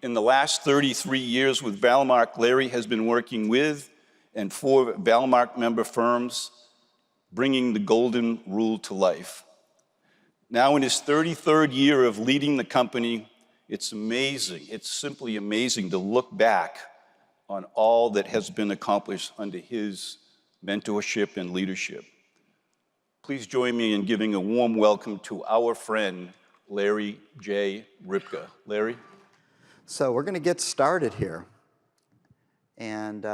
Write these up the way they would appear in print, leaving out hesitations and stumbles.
In the last 33 years with Valmark, Larry has been working with and for Valmark member firms, bringing the golden rule to life. Now in his 33rd year of leading the company, it's amazing, it's simply amazing to look back on all that has been accomplished under his mentorship and leadership. Please join me in giving a warm welcome to our friend, Larry J. Rybka. Larry? So we're going to get started here and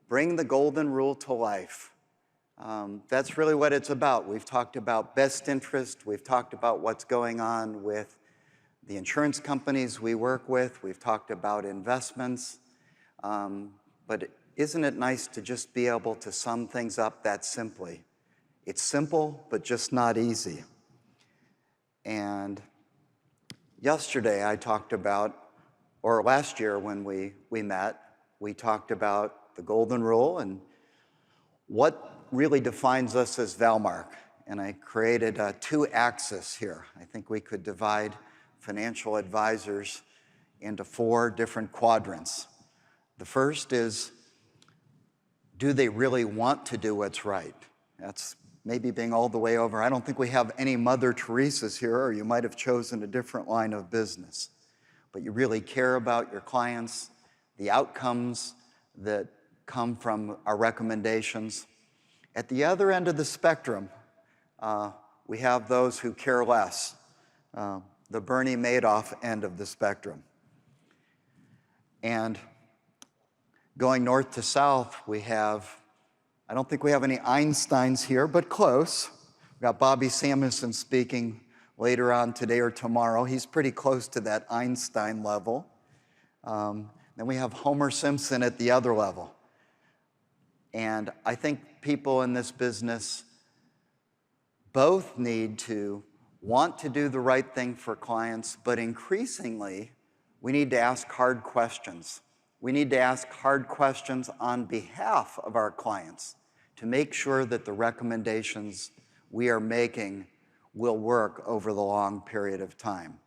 bring the golden rule to life. That's really what it's about. We've talked about best interest. We've talked about what's going on with the insurance companies we work with. We've talked about investments. But isn't it nice to just be able to sum things up that simply? It's simple, but just not easy. And yesterday I talked about, or last year when we met, we talked about the golden rule and what really defines us as Valmark. And I created a two-axis here. I think we could divide financial advisors into 4 different quadrants. The first is, do they really want to do what's right? That's maybe being all the way over. I don't think we have any Mother Teresas here, or you might have chosen a different line of business. But you really care about your clients, the outcomes that come from our recommendations. At the other end of the spectrum, we have those who care less, the Bernie Madoff end of the spectrum. And going north to south, we have, I don't think we have any Einsteins here, but close. We've got Bobby Samuelson speaking later on today or tomorrow. He's pretty close to that Einstein level. Then we have Homer Simpson at the other level. And I think people in this business both need to want to do the right thing for clients, but increasingly, we need to ask hard questions. We need to ask hard questions on behalf of our clients to make sure that the recommendations we are making will work over the long period of time.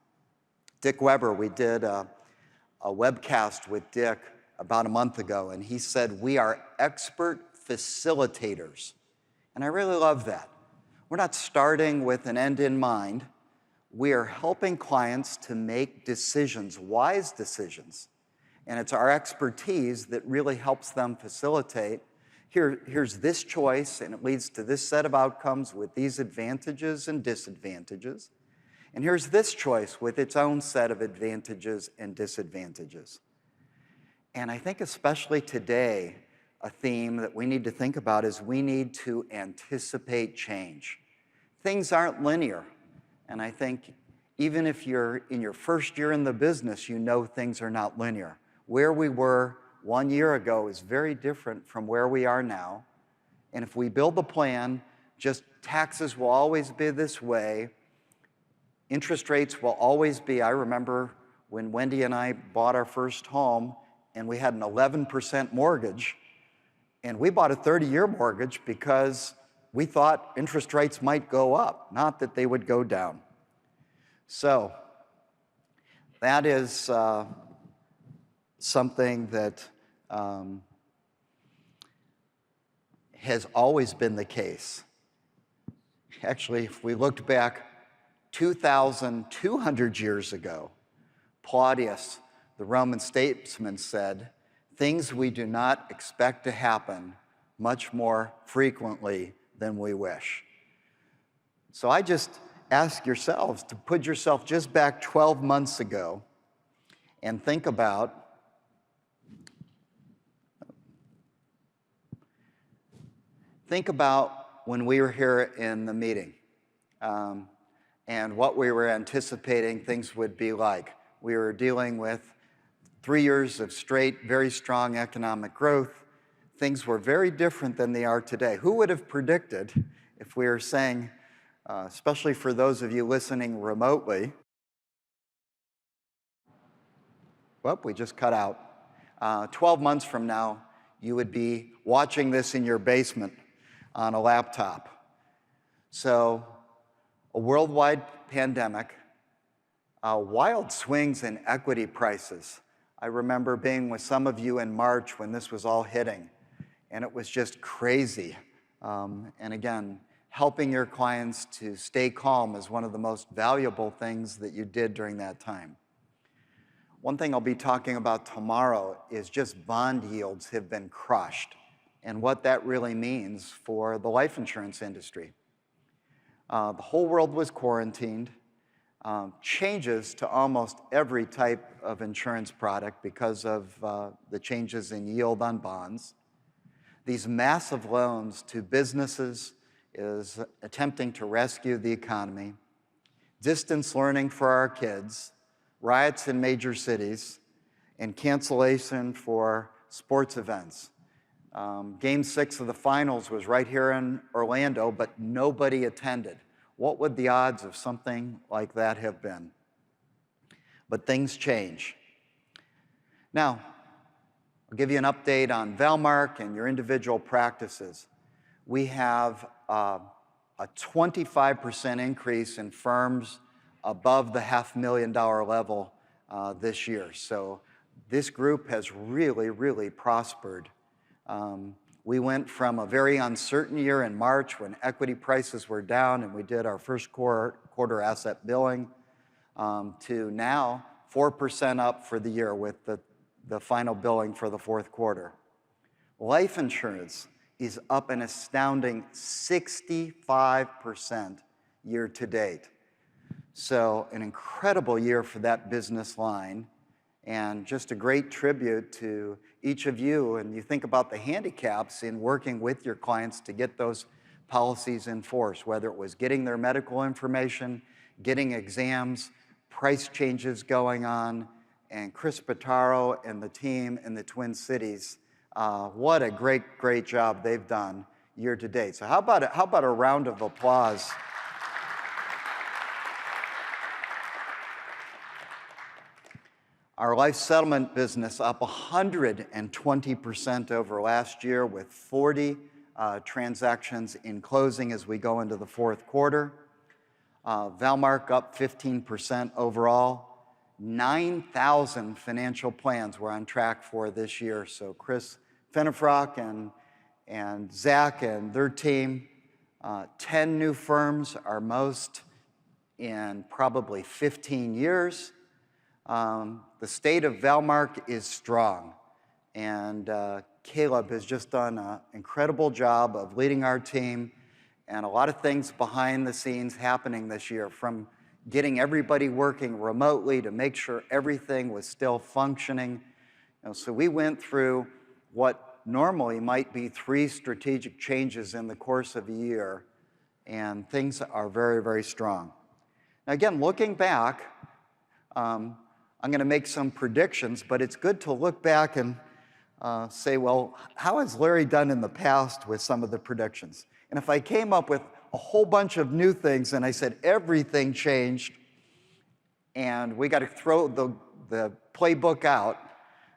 Dick Weber, we did a webcast with Dick about a month ago, and he said, we are expert facilitators. And I really love that. We're not starting with an end in mind. We are helping clients to make decisions, wise decisions. And it's our expertise that really helps them facilitate. Here's this choice, and it leads to this set of outcomes with these advantages and disadvantages. And here's this choice with its own set of advantages and disadvantages. And I think especially today, a theme that we need to think about is we need to anticipate change. Things aren't linear. And I think even if you're in your first year in the business, you know things are not linear. Where we were 1 year ago is very different from where we are now. And if we build the plan, just taxes will always be this way. Interest rates will always be. I remember when Wendy and I bought our first home and we had an 11% mortgage, and we bought a 30-year mortgage because we thought interest rates might go up, not that they would go down. So that is something that has always been the case. Actually, if we looked back 2,200 years ago, Claudius, the Roman statesman, said, things we do not expect to happen much more frequently than we wish. So I just ask yourselves to put yourself just back 12 months ago and think about when we were here in the meeting and what we were anticipating things would be like. We were dealing with 3 years of straight, very strong economic growth. Things were very different than they are today. Who would have predicted if we were saying, especially for those of you listening remotely, well, we just cut out. 12 months from now, you would be watching this in your basement on a laptop. So a worldwide pandemic, Wild swings in equity prices. I remember being with some of you in March when this was all hitting, and it was just crazy. And again, helping your clients to stay calm is one of the most valuable things that you did during that time. One thing I'll be talking about tomorrow is just bond yields have been crushed and what that really means for the life insurance industry. The whole world was quarantined. Changes to almost every type of insurance product because of the changes in yield on bonds. These massive loans to businesses is attempting to rescue the economy. Distance learning for our kids, riots in major cities, and cancellation for sports events. Game 6 of the finals was right here in Orlando, but nobody attended. What would the odds of something like that have been? But things change. Now, I'll give you an update on Valmark and your individual practices. We have a 25% increase in firms above the $500,000 level this year. So this group has really, really prospered. We went from a very uncertain year in March when equity prices were down and we did our first quarter asset billing to now 4% up for the year with the final billing for the fourth quarter. Life insurance is up an astounding 65% year to date. So an incredible year for that business line and just a great tribute to each of you. And you think about the handicaps in working with your clients to get those policies in force, whether it was getting their medical information, getting exams, price changes going on, and Chris Pitaro and the team in the Twin Cities, what a great, great job they've done year to date. So how about a round of applause? Our life settlement business up 120% over last year with 40 transactions in closing as we go into the fourth quarter. Valmark up 15% overall. 9,000 financial plans we're on track for this year. So Chris Fenifrock and Zach and their team, 10 new firms, our most in probably 15 years. The state of Valmark is strong, and Caleb has just done an incredible job of leading our team, and a lot of things behind the scenes happening this year, from getting everybody working remotely to make sure everything was still functioning. So we went through what normally might be 3 strategic changes in the course of a year, and things are very, very strong. Now again, looking back, I'm going to make some predictions, but it's good to look back and say, well, how has Larry done in the past with some of the predictions? And if I came up with a whole bunch of new things and I said everything changed and we got to throw the playbook out,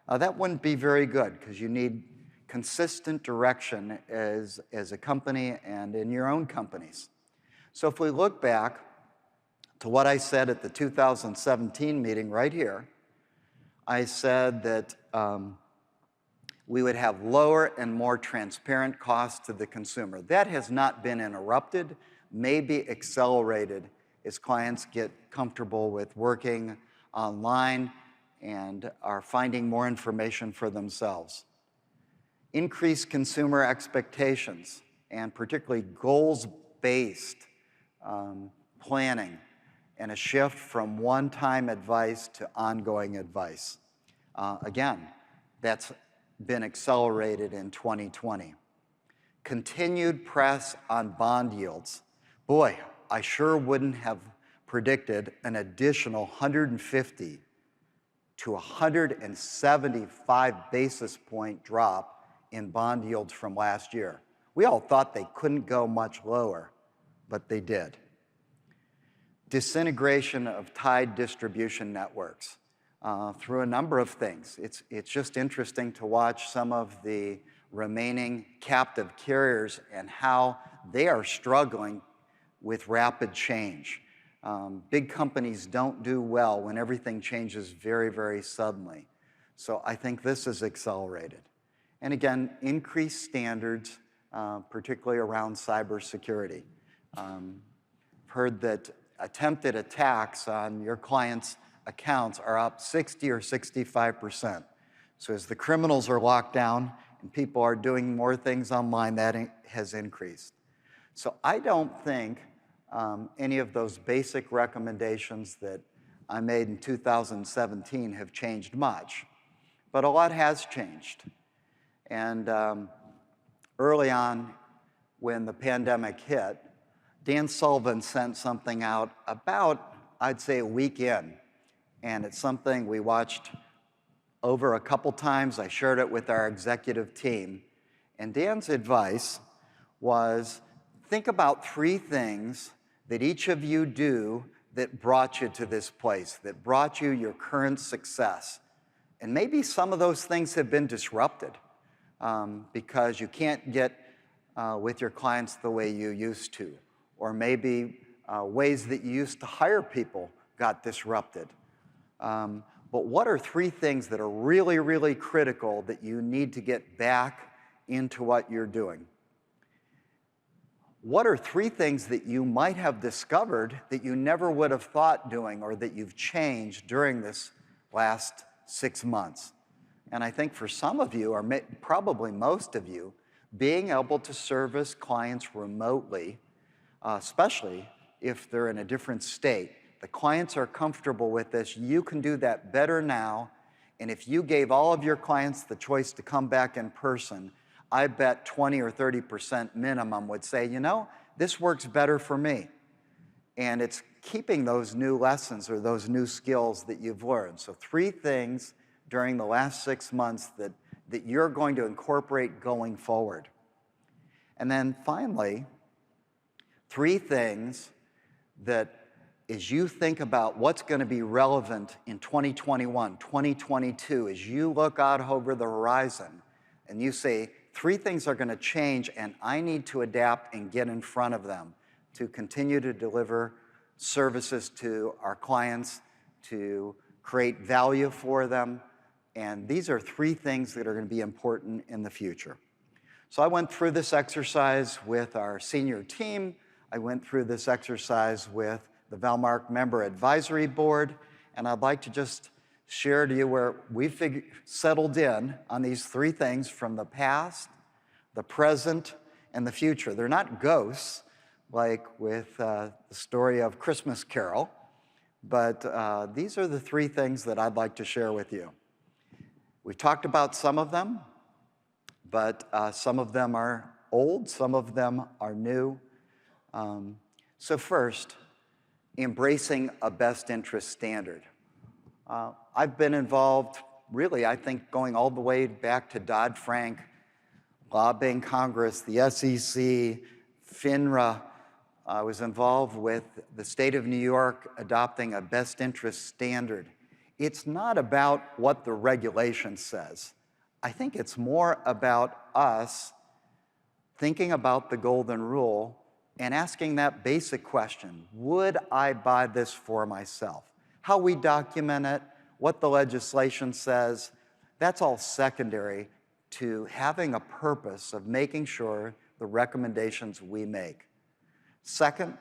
that wouldn't be very good because you need consistent direction as a company and in your own companies. So if we look back to what I said at the 2017 meeting right here, I said that we would have lower and more transparent costs to the consumer. That has not been interrupted, maybe accelerated as clients get comfortable with working online and are finding more information for themselves. Increased consumer expectations and particularly goals-based planning, and a shift from one-time advice to ongoing advice. Again, that's been accelerated in 2020. Continued press on bond yields. Boy, I sure wouldn't have predicted an additional 150 to 175 basis point drop in bond yields from last year. We all thought they couldn't go much lower, but they did. Disintegration of tied distribution networks through a number of things. It's just interesting to watch some of the remaining captive carriers and how they are struggling with rapid change. Big companies don't do well when everything changes very, very suddenly. So I think this is accelerated. And again, increased standards, particularly around cybersecurity. I've heard that attempted attacks on your clients' accounts are up 60 or 65%. So as the criminals are locked down and people are doing more things online, that has increased. So I don't think any of those basic recommendations that I made in 2017 have changed much, but a lot has changed. And early on, when the pandemic hit, Dan Sullivan sent something out about, I'd say, a week in, and it's something we watched over a couple times. I shared it with our executive team, and Dan's advice was, think about 3 things that each of you do that brought you to this place, that brought you your current success. And maybe some of those things have been disrupted because you can't get with your clients the way you used to, or maybe ways that you used to hire people got disrupted. But what are 3 things that are really, really critical that you need to get back into what you're doing? What are 3 things that you might have discovered that you never would have thought doing, or that you've changed during this last 6 months? And I think for some of you, or probably most of you, being able to service clients remotely, especially if they're in a different state, the clients are comfortable with this. You can do that better now. And if you gave all of your clients the choice to come back in person, I bet 20 or 30% minimum would say, you know, this works better for me. And it's keeping those new lessons or those new skills that you've learned. So 3 things during the last 6 months that you're going to incorporate going forward. And then finally, 3 things that as you think about what's going to be relevant in 2021, 2022, as you look out over the horizon and you say, 3 things are going to change and I need to adapt and get in front of them to continue to deliver services to our clients, to create value for them. And these are 3 things that are going to be important in the future. So I went through this exercise with our senior team. I went through this exercise with the Valmark Member Advisory Board. And I'd like to just share to you where we've settled in on these 3 things from the past, the present, and the future. They're not ghosts, like with the story of Christmas Carol, but these are the 3 things that I'd like to share with you. We've talked about some of them, but some of them are old, some of them are new. So first, embracing a best interest standard. I've been involved, really, I think, going all the way back to Dodd-Frank, lobbying Congress, the SEC, FINRA. I was involved with the state of New York adopting a best interest standard. It's not about what the regulation says. I think it's more about us thinking about the golden rule and asking that basic question: would I buy this for myself? How we document it, what the legislation says, that's all secondary to having a purpose of making sure the recommendations we make. Second,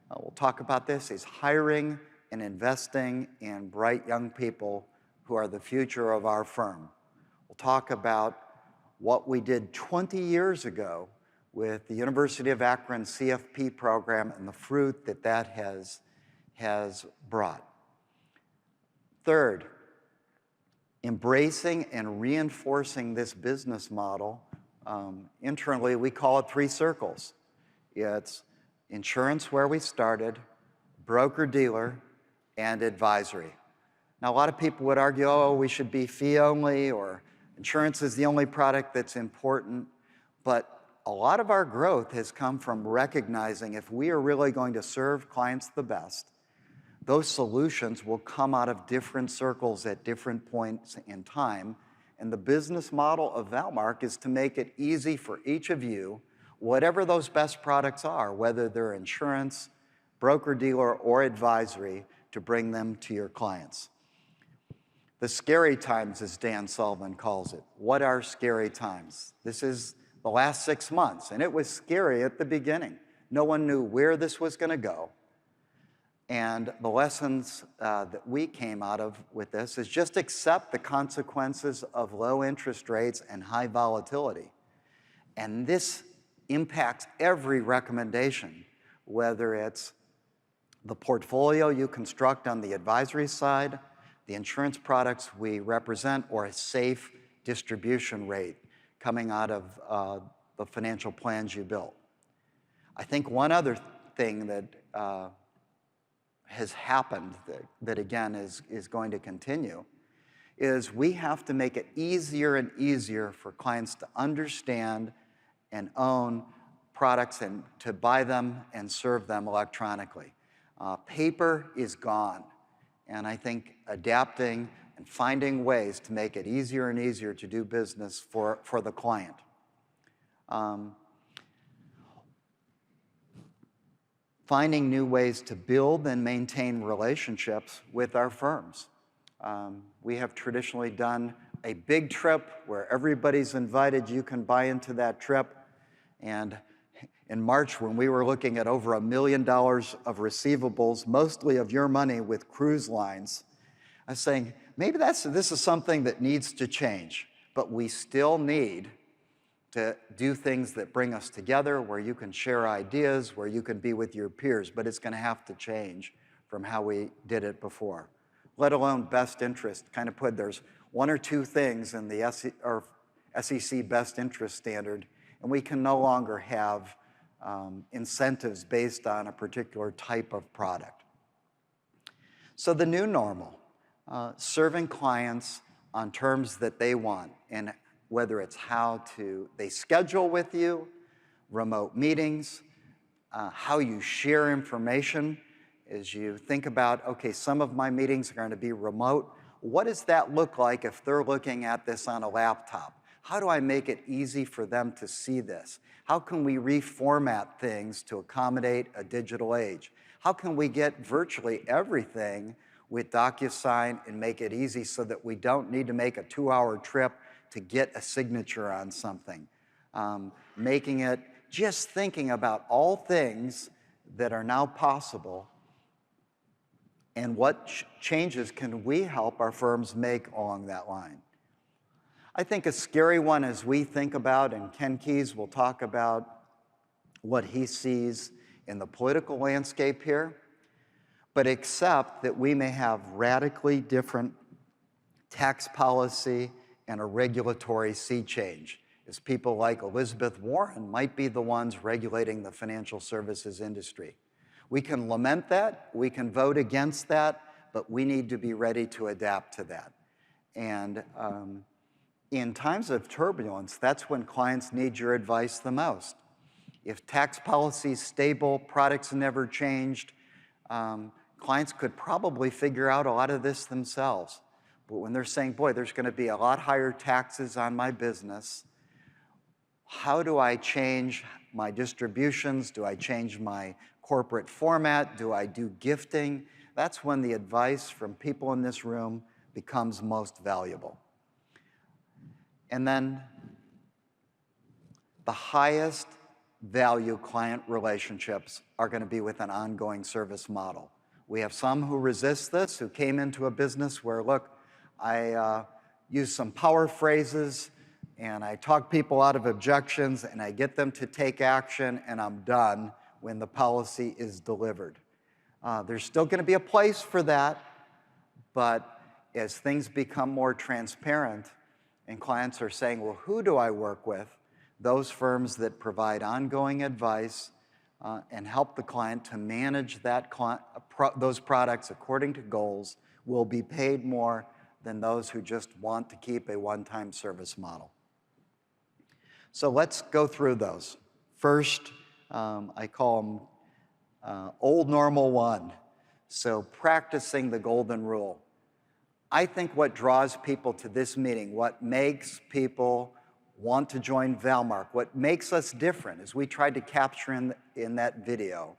we'll talk about this, is hiring and investing in bright young people who are the future of our firm. We'll talk about what we did 20 years ago with the University of Akron CFP program and the fruit that that has brought. Third, embracing and reinforcing this business model. Internally, we call it 3 circles. It's insurance, where we started, broker-dealer, and advisory. Now, a lot of people would argue, oh, we should be fee-only, or insurance is the only product that's important. But a lot of our growth has come from recognizing if we are really going to serve clients the best, those solutions will come out of different circles at different points in time. And the business model of Valmark is to make it easy for each of you, whatever those best products are, whether they're insurance, broker-dealer or advisory to bring them to your clients. The scary times, as Dan Sullivan calls it. What are scary times? This is the last 6 months, and it was scary at the beginning. No one knew where this was going to go. And the lessons that we came out of with this is just accept the consequences of low interest rates and high volatility. And this impacts every recommendation, whether it's the portfolio you construct on the advisory side, the insurance products we represent, or a safe distribution rate coming out of the financial plans you built. I think one other thing that has happened that again is going to continue is we have to make it easier and easier for clients to understand and own products and to buy them and serve them electronically. Paper is gone, and I think adapting and finding ways to make it easier and easier to do business for the client. Finding new ways to build and maintain relationships with our firms. We have traditionally done a big trip where everybody's invited. You can buy into that trip. And in March, when we were looking at over $1 million of receivables, mostly of your money with cruise lines, I was saying, maybe this is something that needs to change, but we still need to do things that bring us together, where you can share ideas, where you can be with your peers, but it's going to have to change from how we did it before. Let alone best interest. Kind of there's one or two things in the SEC best interest standard, and we can no longer have incentives based on a particular type of product. So the new normal, serving clients on terms that they want, and whether it's how they schedule with you, remote meetings, how you share information as you think about, okay, some of my meetings are going to be remote. What does that look like if they're looking at this on a laptop? How do I make it easy for them to see this? How can we reformat things to accommodate a digital age? How can we get virtually everything with DocuSign and make it easy so that we don't need to make a 2-hour trip to get a signature on something? Making it, just thinking about all things that are now possible and what changes can we help our firms make along that line. I think a scary one as we think about, and Ken Keyes will talk about what he sees in the political landscape here, but accept that we may have radically different tax policy and a regulatory sea change, as people like Elizabeth Warren might be the ones regulating the financial services industry. We can lament that, we can vote against that, but we need to be ready to adapt to that. And in times of turbulence, that's when clients need your advice the most. If tax policy is stable, products never changed, clients could probably figure out a lot of this themselves. But when they're saying, boy, there's going to be a lot higher taxes on my business, how do I change my distributions? Do I change my corporate format? Do I do gifting? That's when the advice from people in this room becomes most valuable. And then the highest value client relationships are going to be with an ongoing service model. We have some who resist this, who came into a business where, look, I use some power phrases and I talk people out of objections and I get them to take action and I'm done when the policy is delivered. There's still going to be a place for that, but as things become more transparent and clients are saying, well, who do I work with? Those firms that provide ongoing advice and help the client to manage those products according to goals will be paid more than those who just want to keep a one-time service model. So let's go through those. First, I call them Old Normal 1. So practicing the golden rule. I think what draws people to this meeting, what makes people want to join Valmark, what makes us different, as we tried to capture in that video,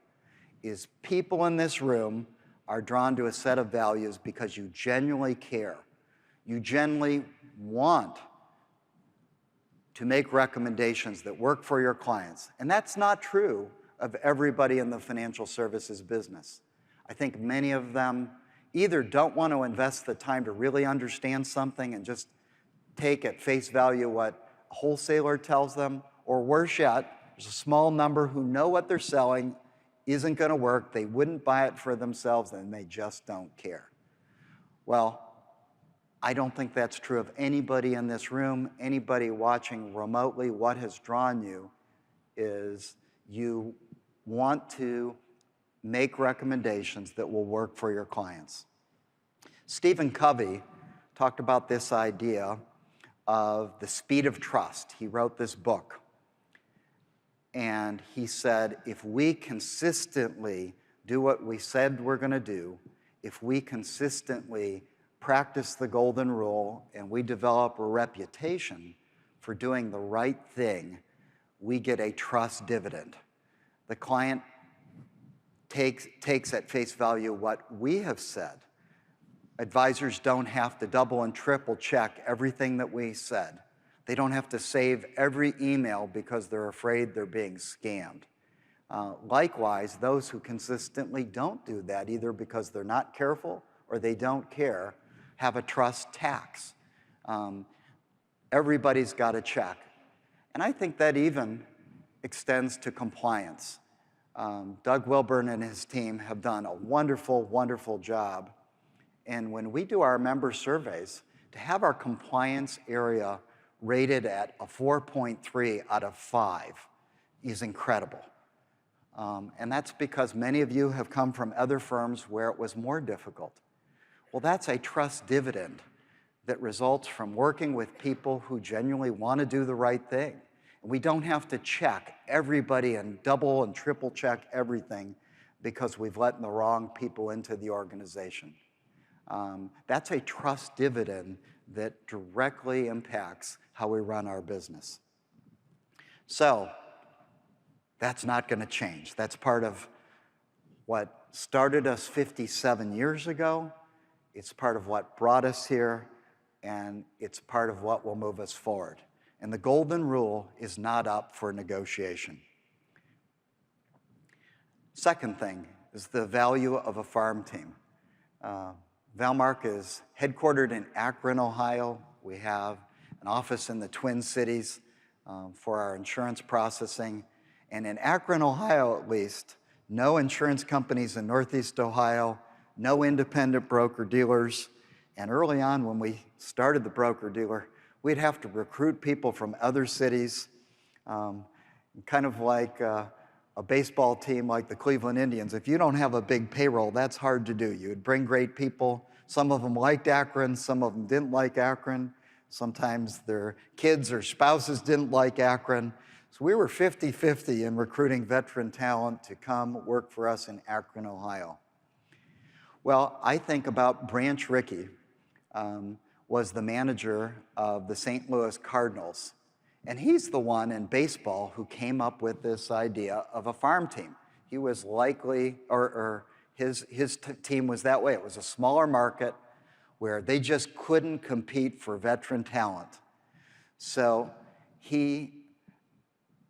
is people in this room are drawn to a set of values because you genuinely care. You genuinely want to make recommendations that work for your clients. And that's not true of everybody in the financial services business. I think many of them either don't want to invest the time to really understand something and just take at face value what a wholesaler tells them, or worse yet, there's a small number who know what they're selling isn't going to work, they wouldn't buy it for themselves, and they just don't care. Well, I don't think that's true of anybody in this room, anybody watching remotely. What has drawn you is you want to make recommendations that will work for your clients. Stephen Covey talked about this idea of the speed of trust. He wrote this book. And he said, if we consistently do what we said we're going to do, if we consistently practice the golden rule and we develop a reputation for doing the right thing, we get a trust dividend. The client takes at face value what we have said. Advisors don't have to double and triple check everything that we said. They don't have to save every email because they're afraid they're being scammed. Likewise, those who consistently don't do that, either because they're not careful or they don't care, have a trust tax. Everybody's got to check. And I think that even extends to compliance. Doug Wilburn and his team have done a wonderful, wonderful job. And when we do our member surveys, to have our compliance area rated at a 4.3 out of 5 is incredible. And that's because many of you have come from other firms where it was more difficult. Well, that's a trust dividend that results from working with people who genuinely want to do the right thing. And we don't have to check everybody and double and triple check everything because we've let the wrong people into the organization. That's a trust dividend that directly impacts how we run our business. So that's not going to change. That's part of what started us 57 years ago. It's part of what brought us here, and it's part of what will move us forward. And the golden rule is not up for negotiation. Second thing is the value of a farm team. Valmark is headquartered in Akron, Ohio. We have an office in the Twin Cities for our insurance processing. And in Akron, Ohio, at least, no insurance companies in Northeast Ohio, no independent broker-dealers. And early on, when we started the broker-dealer, we'd have to recruit people from other cities, kind of like a baseball team like the Cleveland Indians. If you don't have a big payroll, that's hard to do. You would bring great people. Some of them liked Akron, some of them didn't like Akron. Sometimes their kids or spouses didn't like Akron. So we were 50-50 in recruiting veteran talent to come work for us in Akron, Ohio. Well, I think about Branch Rickey, was the manager of the St. Louis Cardinals. And he's the one in baseball who came up with this idea of a farm team. He was likely, his team was that way. It was a smaller market where they just couldn't compete for veteran talent. So he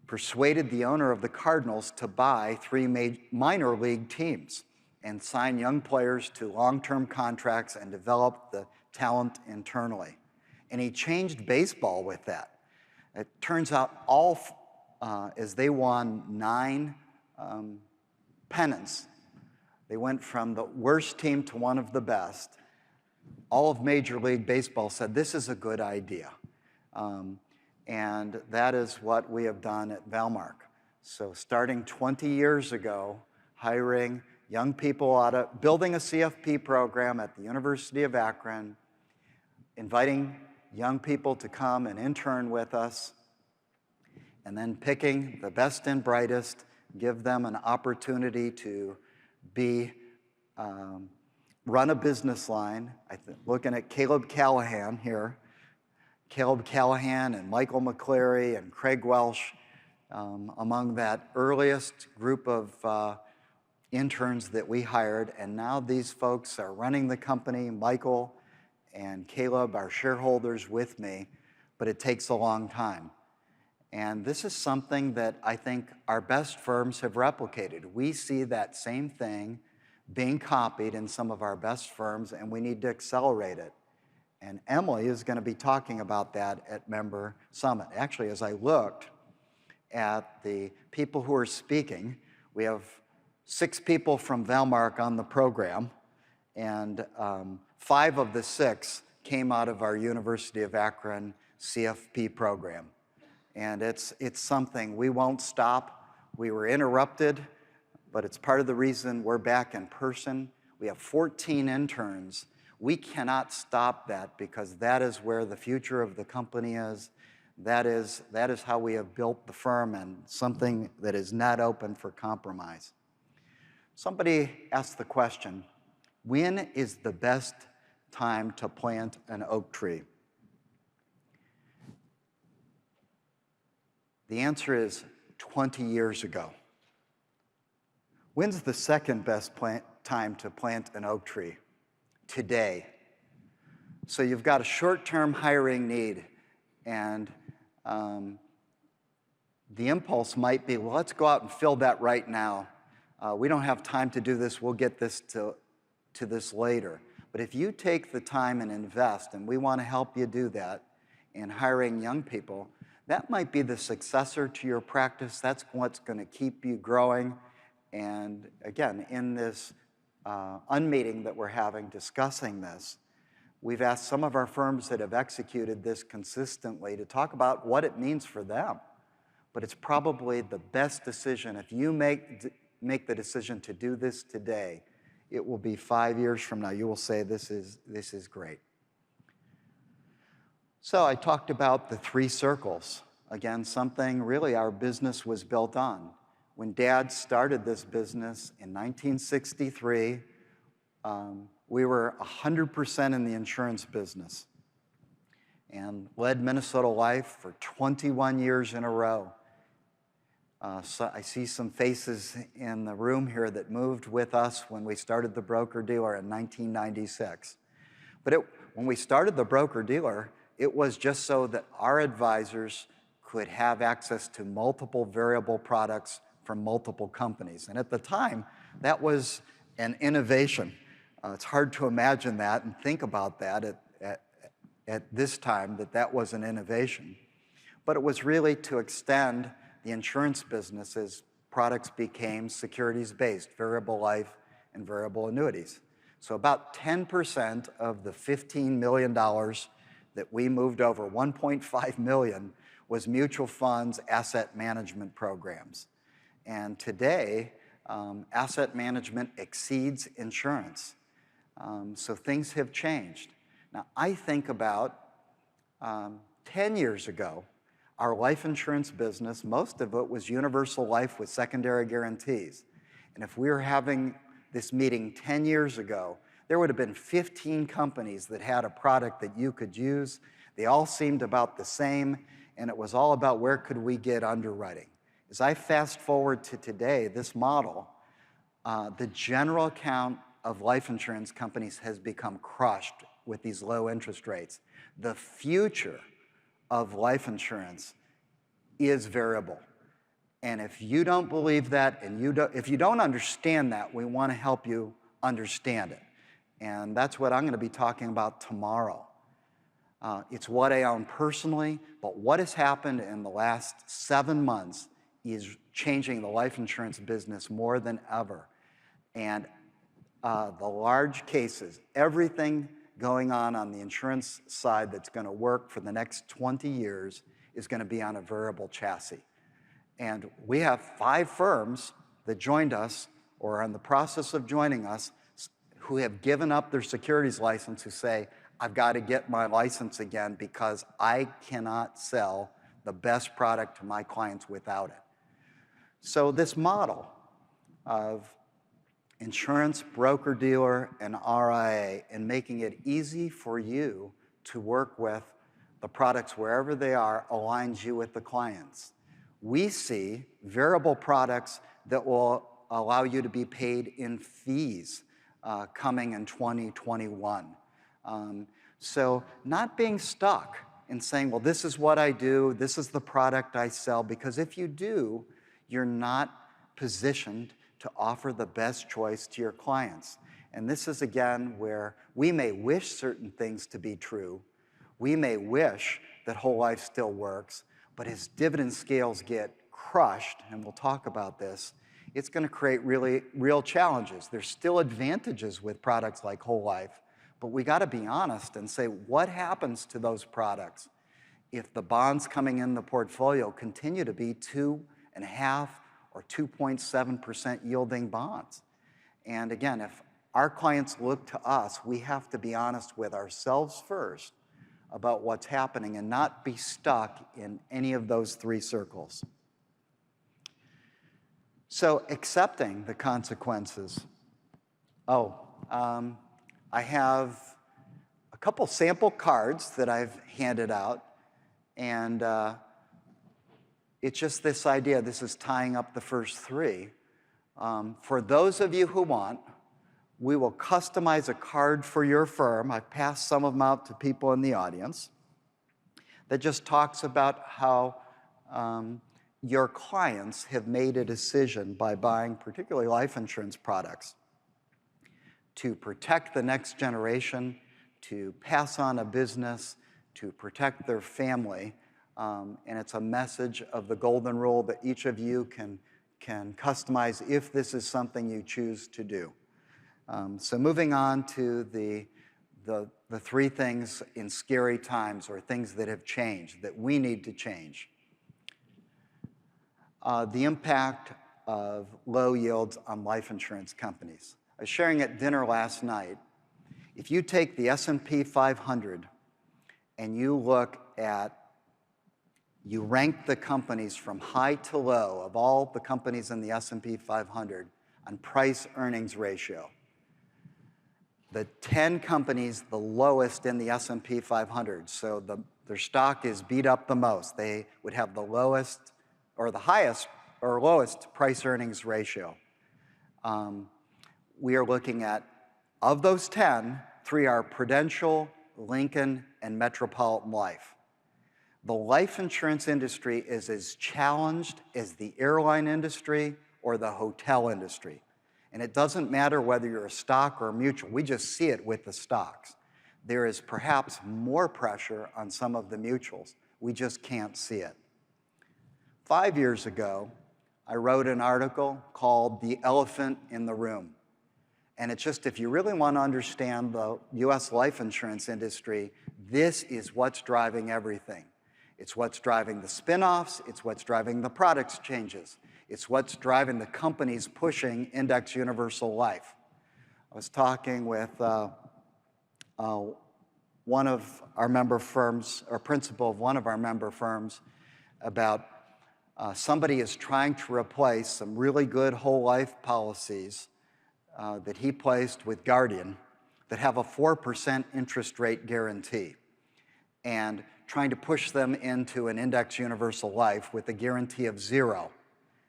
persuaded the owner of the Cardinals to buy 3 minor league teams and sign young players to long-term contracts and develop the talent internally. And he changed baseball with that. It turns out as they won 9 pennants, they went from the worst team to one of the best. All of Major League Baseball said, this is a good idea. And that is what we have done at Valmark. So starting 20 years ago, hiring young people building a CFP program at the University of Akron, inviting young people to come and intern with us, and then picking the best and brightest, give them an opportunity to run a business line. Looking at Caleb Callahan here, Caleb Callahan and Michael McCleary and Craig Welsh, among that earliest group of interns that we hired, and now these folks are running the company. Michael and Caleb are shareholders with me, but it takes a long time. And this is something that I think our best firms have replicated. We see that same thing being copied in some of our best firms, and we need to accelerate it. And Emily is going to be talking about that at Member Summit. Actually, as I looked at the people who are speaking, we have 6 people from Valmark on the program, and 5 of the 6 came out of our University of Akron CFP program. And it's something we won't stop. We were interrupted, but it's part of the reason we're back in person. We have 14 interns. We cannot stop that because that is where the future of the company is. That is how we have built the firm, and something that is not open for compromise. Somebody asked the question, when is the best time to plant an oak tree? The answer is 20 years ago. When's the second best time to plant an oak tree? Today. So you've got a short-term hiring need, and the impulse might be, well, let's go out and fill that right now. We don't have time to do this. We'll get this to this later. But if you take the time and invest, and we want to help you do that in hiring young people, that might be the successor to your practice. That's what's going to keep you growing. And again, in this unmeeting that we're having discussing this, we've asked some of our firms that have executed this consistently to talk about what it means for them. But it's probably the best decision. If you make the decision to do this today, it will be 5 years from now. You will say, this is great. So I talked about the 3 circles. Again, something really our business was built on. When Dad started this business in 1963, we were 100% in the insurance business and led Minnesota Life for 21 years in a row. So I see some faces in the room here that moved with us when we started the broker-dealer in 1996. But when we started the broker-dealer, it was just so that our advisors could have access to multiple variable products from multiple companies. And at the time, that was an innovation. It's hard to imagine that and think about that at this time, that was an innovation. But it was really to extend the insurance business as products became securities-based, variable life and variable annuities. So about 10% of the $15 million that we moved over, 1.5 million, was mutual funds, asset management programs. And today, asset management exceeds insurance. So things have changed. Now, I think about 10 years ago, our life insurance business, most of it was universal life with secondary guarantees. And if we were having this meeting 10 years ago, there would have been 15 companies that had a product that you could use. They all seemed about the same, and it was all about where could we get underwriting. As I fast forward to today, this model, the general account of life insurance companies has become crushed with these low interest rates. The future of life insurance is variable. And if you don't believe that, and if you don't understand that, we want to help you understand it. And that's what I'm going to be talking about tomorrow. It's what I own personally, but what has happened in the last 7 months is changing the life insurance business more than ever. And the large cases, everything going on the insurance side that's going to work for the next 20 years is going to be on a variable chassis. And we have 5 firms that joined us or are in the process of joining us who have given up their securities license, who say, I've got to get my license again because I cannot sell the best product to my clients without it. So this model of insurance, broker-dealer, and RIA, and making it easy for you to work with the products wherever they are, aligns you with the clients. We see variable products that will allow you to be paid in fees coming in 2021. So not being stuck in saying, well, this is what I do, this is the product I sell, because if you do, you're not positioned to offer the best choice to your clients. And this is, again, where we may wish certain things to be true. We may wish that whole life still works, but as dividend scales get crushed, and we'll talk about this, it's going to create really real challenges. There's still advantages with products like whole life, but we got to be honest and say, what happens to those products if the bonds coming in the portfolio continue to be 2.5 or 2.7% yielding bonds? And again, if our clients look to us, we have to be honest with ourselves first about what's happening and not be stuck in any of those three circles. So accepting the consequences. I have a couple sample cards that I've handed out, and it's just this idea. This is tying up the first three. For those of you who want, we will customize a card for your firm. I've passed some of them out to people in the audience that just talks about how your clients have made a decision by buying particularly life insurance products to protect the next generation, to pass on a business, to protect their family. And it's a message of the golden rule that each of you can customize if this is something you choose to do. So moving on to the three things in scary times, or things that have changed, that we need to change. The impact of low yields on life insurance companies. I was sharing at dinner last night. If you take the S&P 500 and you rank the companies from high to low of all the companies in the S&P 500 on price-earnings ratio, the 10 companies the lowest in the S&P 500, so their stock is beat up the most, they would have the lowest or the highest or lowest price-earnings ratio. We are looking at, of those 10, 3 are Prudential, Lincoln, and Metropolitan Life. The life insurance industry is as challenged as the airline industry or the hotel industry. And it doesn't matter whether you're a stock or a mutual. We just see it with the stocks. There is perhaps more pressure on some of the mutuals. We just can't see it. 5 years ago, I wrote an article called The Elephant in the Room. And it's just, if you really want to understand the US life insurance industry, this is what's driving everything. It's what's driving the spin-offs, it's what's driving the products changes, it's what's driving the companies pushing Index Universal Life. I was talking with one of our member firms, or principal of one of our member firms, about somebody is trying to replace some really good whole life policies that he placed with Guardian that have a 4% interest rate guarantee, and trying to push them into an Index Universal Life with a guarantee of 0.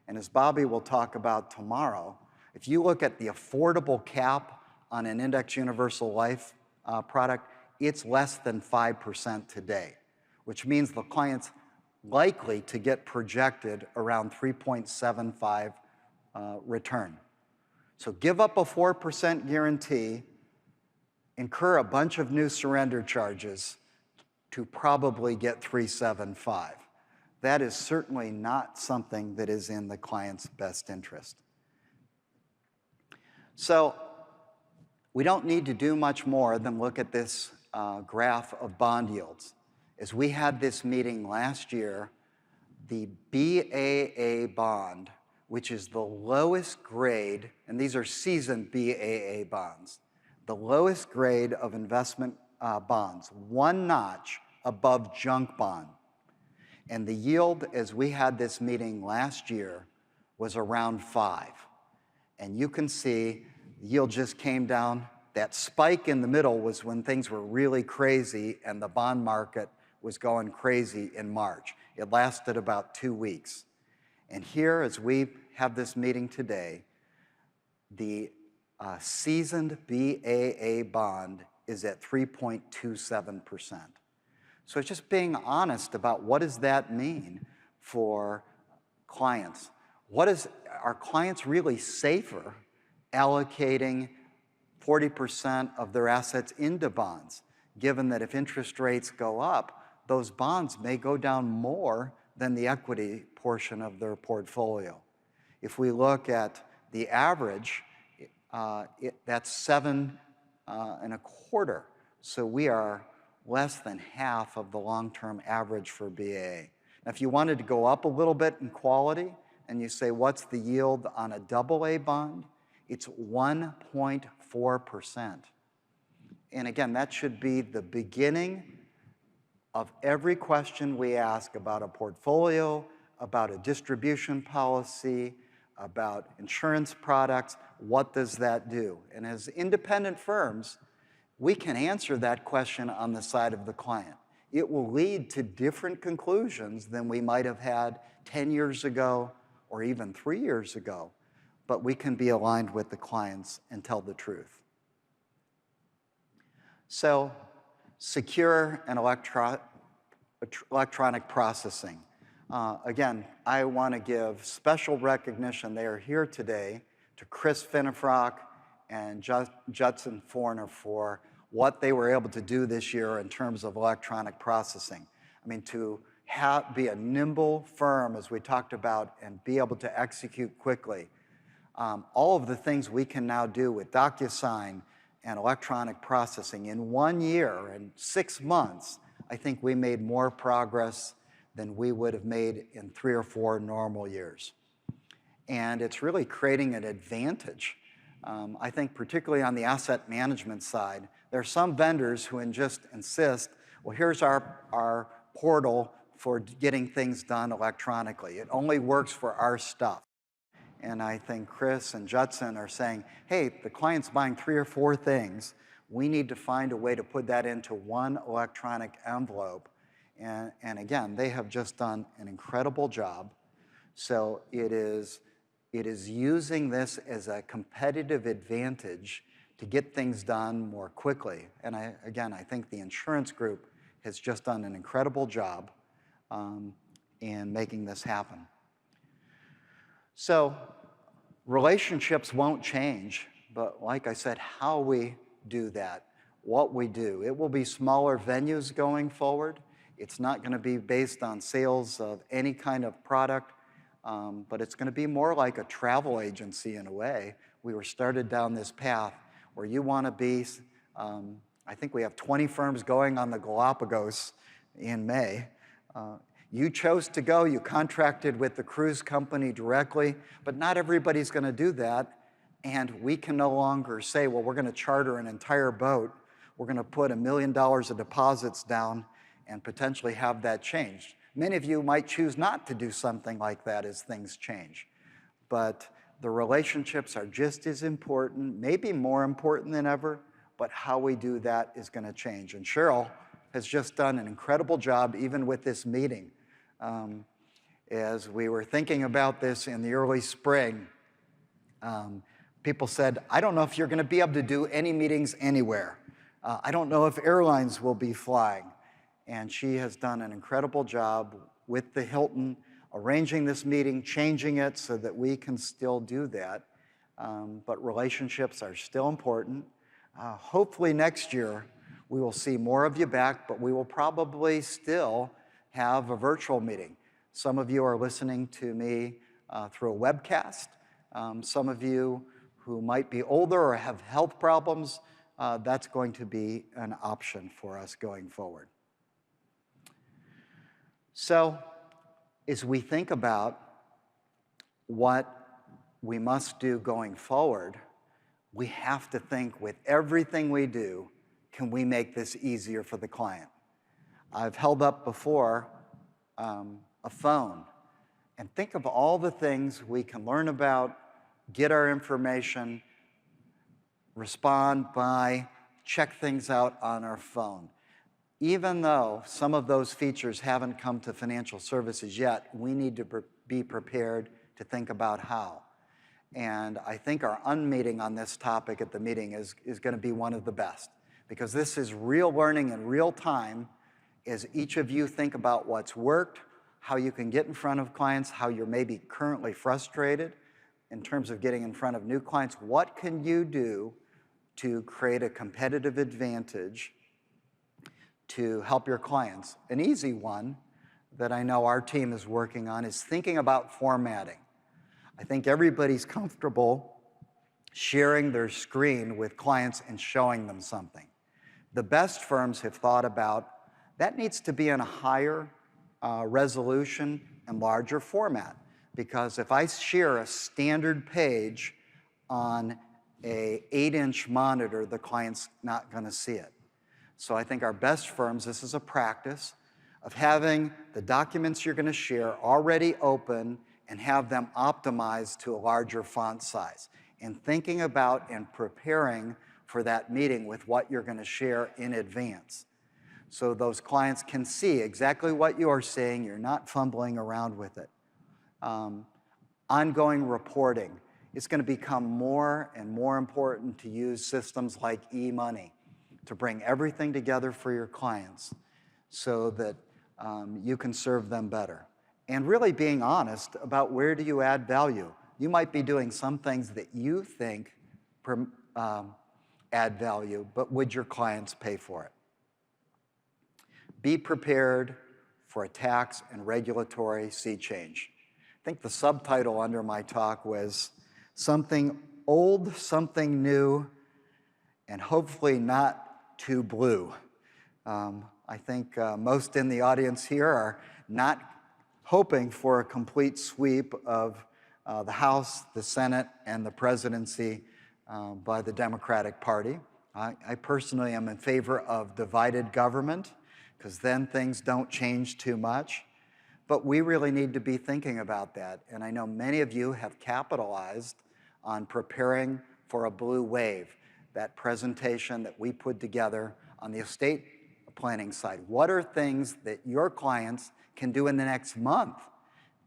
And as Bobby will talk about tomorrow, if you look at the affordable cap on an Index Universal Life product, it's less than 5% today, which means the client's likely to get projected around 3.75 return. So give up a 4% guarantee, incur a bunch of new surrender charges to probably get 3.75. That is certainly not something that is in the client's best interest. So we don't need to do much more than look at this graph of bond yields. As we had this meeting last year, the BAA bond, which is the lowest grade, and these are seasoned BAA bonds, the lowest grade of investment bonds, one notch above junk bond. And the yield, as we had this meeting last year, was around 5. And you can see the yield just came down. That spike in the middle was when things were really crazy and the bond market was going crazy in March. It lasted about 2 weeks. And here, as we have this meeting today, The seasoned BAA bond is at 3.27%. So it's just being honest about what does that mean for clients. Are clients really safer allocating 40% of their assets into bonds, given that if interest rates go up, those bonds may go down more than the equity portion of their portfolio? If we look at the average, that's 7.25. So we are less than half of the long-term average for BAA. Now, if you wanted to go up a little bit in quality, and you say, what's the yield on a AA bond? It's 1.4%. And again, that should be the beginning of every question we ask about a portfolio, about a distribution policy, about insurance products. What does that do? And as independent firms, we can answer that question on the side of the client. It will lead to different conclusions than we might have had 10 years ago or even 3 years ago, but we can be aligned with the clients and tell the truth. So, secure and electronic processing. Again, I want to give special recognition. They are here today to Chris Finnefrock and Judson Forner for what they were able to do this year in terms of electronic processing. I mean, to be a nimble firm, as we talked about, and be able to execute quickly. All of the things we can now do with DocuSign and electronic processing in 1 year and 6 months, I think we made more progress than we would have made in 3 or 4 normal years. And it's really creating an advantage. I think particularly on the asset management side, there are some vendors who just insist, well, here's our portal for getting things done electronically. It only works for our stuff. And I think Chris and Judson are saying, hey, the client's buying 3 or 4 things. We need to find a way to put that into one electronic envelope. And again, they have just done an incredible job. So it is using this as a competitive advantage to get things done more quickly. And I think the insurance group has just done an incredible job in making this happen. So relationships won't change, but like I said, how we do that, what we do. It will be smaller venues going forward. It's not going to be based on sales of any kind of product, but it's going to be more like a travel agency in a way. We were started down this path where you want to be, I think we have 20 firms going on the Galapagos in May. You chose to go, you contracted with the cruise company directly, but not everybody's going to do that. And we can no longer say, well, we're going to charter an entire boat. We're going to put $1 million of deposits down and potentially have that changed. Many of you might choose not to do something like that as things change. But the relationships are just as important, maybe more important than ever, but how we do that is going to change. And Cheryl has just done an incredible job, even with this meeting. As we were thinking about this in the early spring, people said, I don't know if you're going to be able to do any meetings anywhere. I don't know if airlines will be flying. And she has done an incredible job with the Hilton, arranging this meeting, changing it so that we can still do that. But relationships are still important. Hopefully next year, we will see more of you back, but we will probably still have a virtual meeting. Some of you are listening to me through a webcast. Some of you who might be older or have health problems, that's going to be an option for us going forward. So, as we think about what we must do going forward, we have to think with everything we do, can we make this easier for the client? I've held up before a phone, and think of all the things we can learn about, get our information, respond, buy, check things out on our phone. Even though some of those features haven't come to financial services yet, we need to be prepared to think about how. And I think our unmeeting on this topic at the meeting is going to be one of the best, because this is real learning in real time as each of you think about what's worked, how you can get in front of clients, how you're maybe currently frustrated in terms of getting in front of new clients. What can you do to create a competitive advantage to help your clients? An easy one that I know our team is working on is thinking about formatting. I think everybody's comfortable sharing their screen with clients and showing them something. The best firms have thought about that needs to be in a higher resolution and larger format, because if I share a standard page on an 8-inch monitor, the client's not going to see it. So I think our best firms, this is a practice of having the documents you're going to share already open and have them optimized to a larger font size, and thinking about and preparing for that meeting with what you're going to share in advance, so those clients can see exactly what you are saying. You're not fumbling around with it. Ongoing reporting. It's going to become more and more important to use systems like e-money to bring everything together for your clients so that you can serve them better. And really being honest about where do you add value. You might be doing some things that you think add value, but would your clients pay for it? Be prepared for a tax and regulatory sea change. I think the subtitle under my talk was something old, something new, and hopefully not too blue. I think most in the audience here are not hoping for a complete sweep of the House, the Senate, and the presidency by the Democratic Party. I personally am in favor of divided government, because then things don't change too much. But we really need to be thinking about that. And I know many of you have capitalized on preparing for a blue wave, that presentation that we put together on the estate planning side. What are things that your clients can do in the next month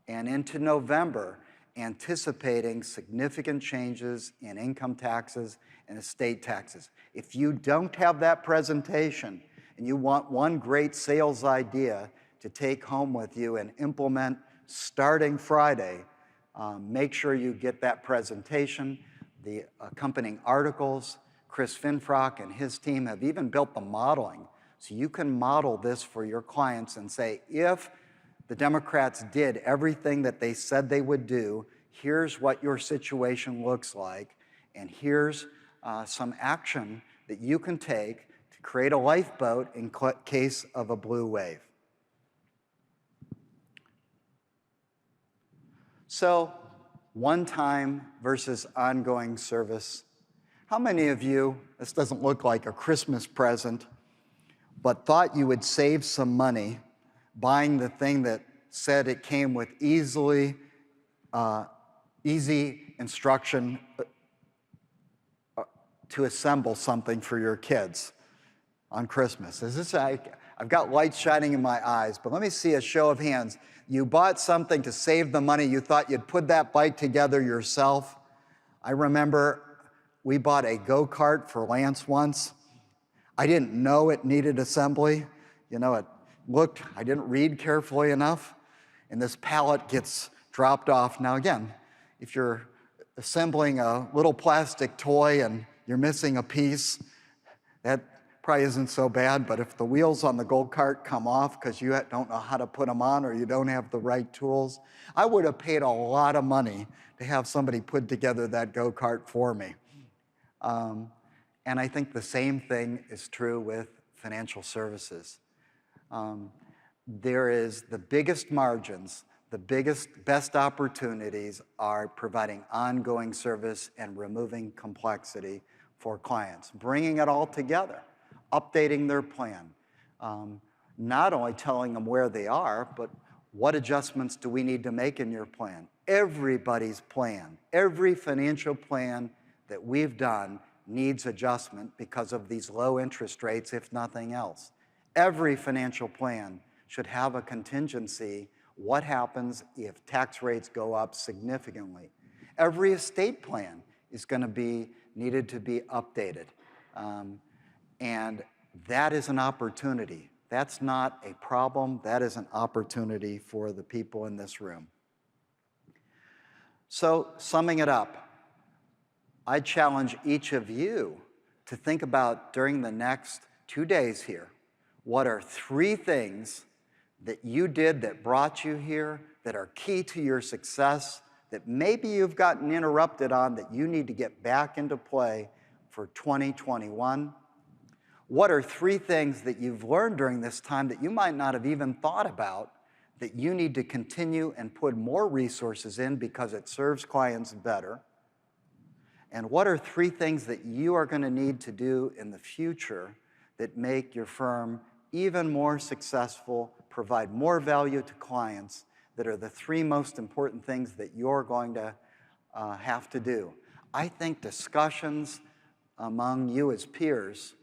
and into November, anticipating significant changes in income taxes and estate taxes? If you don't have that presentation, and you want one great sales idea to take home with you and implement starting Friday, make sure you get that presentation, the accompanying articles. Chris Finfrock and his team have even built the modeling, so you can model this for your clients and say, if the Democrats did everything that they said they would do, here's what your situation looks like, and here's some action that you can take create a lifeboat in case of a blue wave. So, one-time versus ongoing service. How many of you, this doesn't look like a Christmas present, but thought you would save some money buying the thing that said it came with easy instruction to assemble something for your kids on Christmas? I've got lights shining in my eyes, but let me see a show of hands. You bought something to save the money. You thought you'd put that bike together yourself. I remember we bought a go-kart for Lance once. I didn't know it needed assembly. You know, I didn't read carefully enough, and this pallet gets dropped off. Now again, if you're assembling a little plastic toy and you're missing a piece, that probably isn't so bad, but if the wheels on the go-kart come off because you don't know how to put them on or you don't have the right tools, I would have paid a lot of money to have somebody put together that go-kart for me. And I think the same thing is true with financial services. There is the biggest margins, the best opportunities are providing ongoing service and removing complexity for clients, bringing it all together, updating their plan, not only telling them where they are, but what adjustments do we need to make in your plan? Everybody's plan, every financial plan that we've done needs adjustment because of these low interest rates, if nothing else. Every financial plan should have a contingency. What happens if tax rates go up significantly? every estate plan is going to be needed to be updated. And that is an opportunity. That's not a problem. That is an opportunity for the people in this room. So, summing it up, I challenge each of you to think about during the next 2 days here, what are 3 things that you did that brought you here, that are key to your success, that maybe you've gotten interrupted on, that you need to get back into play for 2021? What are 3 things that you've learned during this time that you might not have even thought about that you need to continue and put more resources in because it serves clients better? And what are 3 things that you are going to need to do in the future that make your firm even more successful, provide more value to clients, that are the 3 most important things that you're going to have to do? I think discussions among you as peers,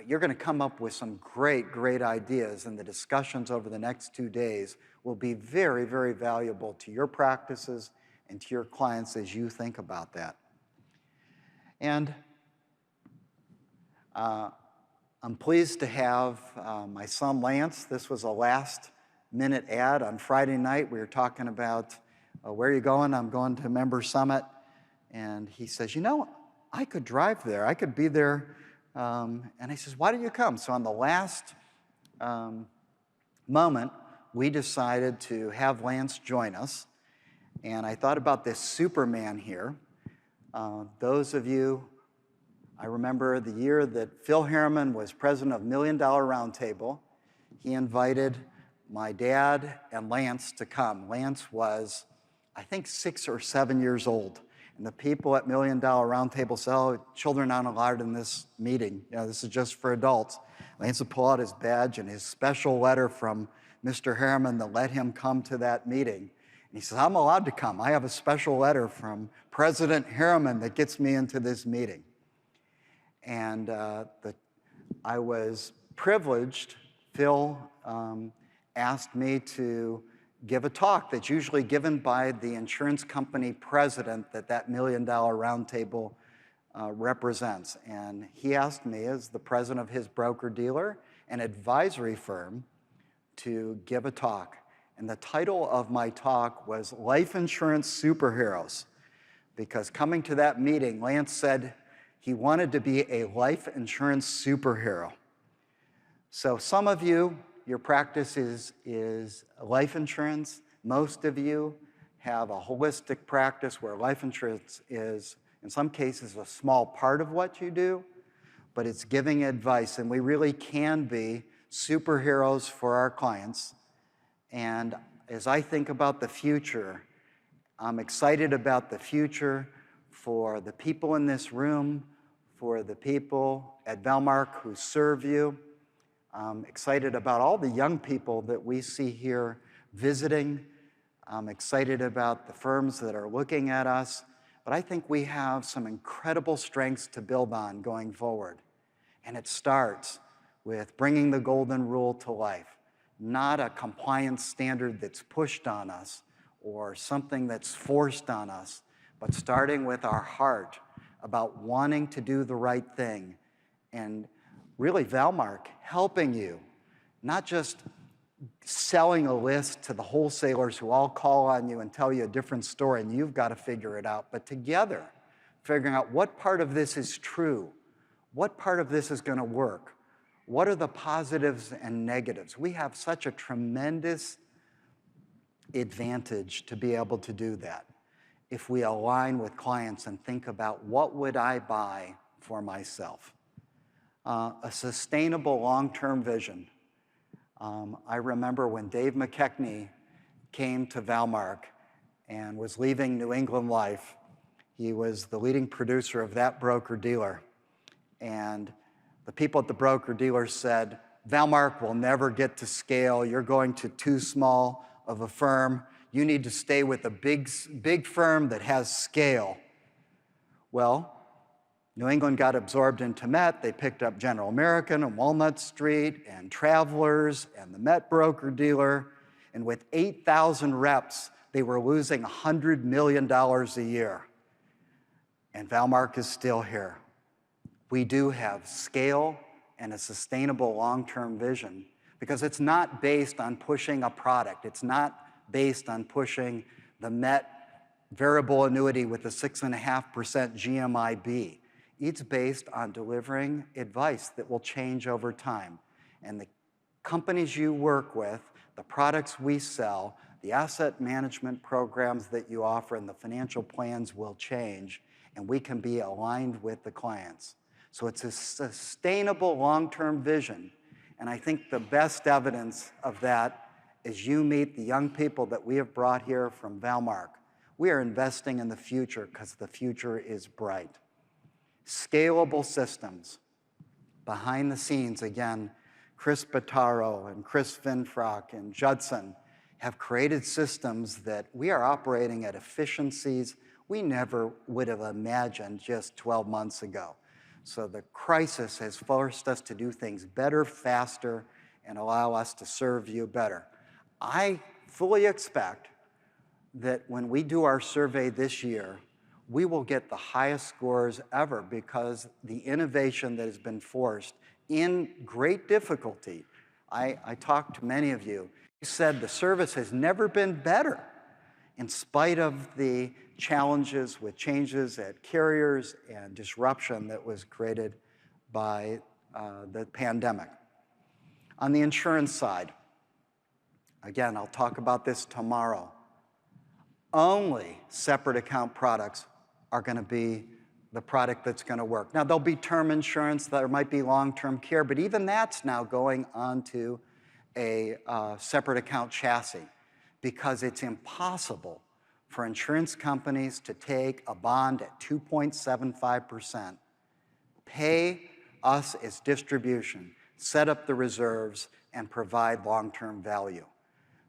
you're going to come up with some great, great ideas, and the discussions over the next 2 days will be very, very valuable to your practices and to your clients as you think about that. And I'm pleased to have my son Lance. This was a last-minute ad on Friday night. We were talking about, where are you going? I'm going to Member Summit. And he says, you know, I could drive there. I could be there. And he says, why don't you come? So on the last moment, we decided to have Lance join us. And I thought about this Superman here. Those of you, I remember the year that Phil Harriman was president of $1 Million Roundtable. He invited my dad and Lance to come. Lance was, I think, 6 or 7 years old. And the people at $1 Million Roundtable said, oh, children aren't allowed in this meeting. You know, this is just for adults. Lance would pull out his badge and his special letter from Mr. Harriman that let him come to that meeting. And he says, I'm allowed to come. I have a special letter from President Harriman that gets me into this meeting. And I was privileged. Phil asked me to give a talk that's usually given by the insurance company president that $1 Million Roundtable represents. And he asked me, as the president of his broker-dealer and advisory firm, to give a talk. And the title of my talk was Life Insurance Superheroes, because coming to that meeting, Lance said he wanted to be a life insurance superhero. So some of you, your practice is life insurance. Most of you have a holistic practice where life insurance is, in some cases, a small part of what you do, but it's giving advice, and we really can be superheroes for our clients. And as I think about the future, I'm excited about the future for the people in this room, for the people at Valmark who serve you. I'm excited about all the young people that we see here visiting. I'm excited about the firms that are looking at us. But I think we have some incredible strengths to build on going forward. And it starts with bringing the golden rule to life, not a compliance standard that's pushed on us or something that's forced on us, but starting with our heart about wanting to do the right thing. And really, Valmark helping you, not just selling a list to the wholesalers who all call on you and tell you a different story and you've got to figure it out, but together figuring out what part of this is true, what part of this is going to work, what are the positives and negatives. We have such a tremendous advantage to be able to do that if we align with clients and think about what would I buy for myself. A sustainable long-term vision. I remember when Dave McKechnie came to Valmark and was leaving New England Life. He was the leading producer of that broker-dealer. And the people at the broker-dealer said, Valmark will never get to scale. You're going to too small of a firm. You need to stay with a big firm that has scale. Well, New England got absorbed into Met. They picked up General American and Walnut Street and Travelers and the Met broker-dealer. And with 8,000 reps, They were losing $100 million a year. And Valmark is still here. We do have scale and a sustainable long-term vision because it's not based on pushing a product. It's not based on pushing the Met variable annuity with the 6.5% GMIB. It's based on delivering advice that will change over time. And the companies you work with, the products we sell, the asset management programs that you offer, and the financial plans will change, and we can be aligned with the clients. So it's a sustainable long-term vision. And I think the best evidence of that is you meet the young people that we have brought here from Valmark. We are investing in the future because the future is bright. Scalable systems. Behind the scenes, again, Chris Bottaro and Chris Finfrock and Judson have created systems that we are operating at efficiencies we never would have imagined just 12 months ago. So the crisis has forced us to do things better, faster, and allow us to serve you better. I fully expect that when we do our survey this year, we will get the highest scores ever because the innovation that has been forced in great difficulty. I talked to many of you. You said the service has never been better in spite of the challenges with changes at carriers and disruption that was created by the pandemic. On the insurance side, again, I'll talk about this tomorrow. Only separate account products are going to be the product that's going to work. Now, there'll be term insurance, there might be long-term care, but even that's now going onto a separate account chassis because it's impossible for insurance companies to take a bond at 2.75%, pay us as distribution, set up the reserves, and provide long-term value.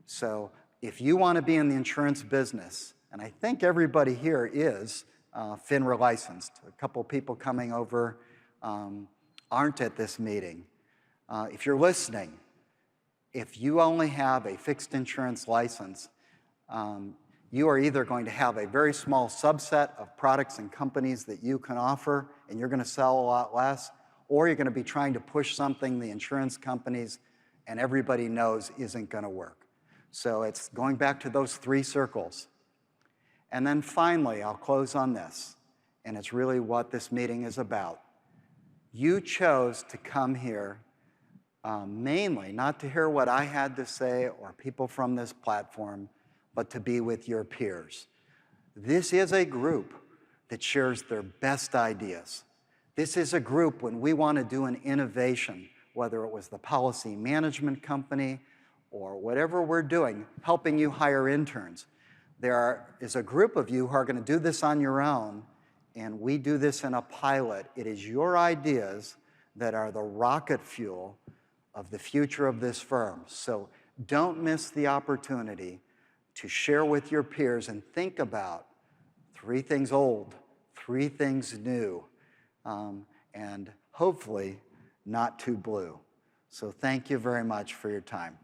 So if you want to be in the insurance business, and I think everybody here is FINRA licensed. A couple people coming over aren't at this meeting. If you're listening, if you only have a fixed insurance license, you are either going to have a very small subset of products and companies that you can offer, and you're going to sell a lot less, or you're going to be trying to push something the insurance companies and everybody knows isn't going to work. So it's going back to those three circles. And then finally, I'll close on this, and it's really what this meeting is about. You chose to come here mainly not to hear what I had to say or people from this platform, but to be with your peers. This is a group that shares their best ideas. This is a group when we want to do an innovation, whether it was the policy management company or whatever we're doing, helping you hire interns. There is a group of you who are going to do this on your own, and we do this in a pilot. It is your ideas that are the rocket fuel of the future of this firm. So don't miss the opportunity to share with your peers and think about 3 things old, 3 things new, and hopefully not too blue. So thank you very much for your time.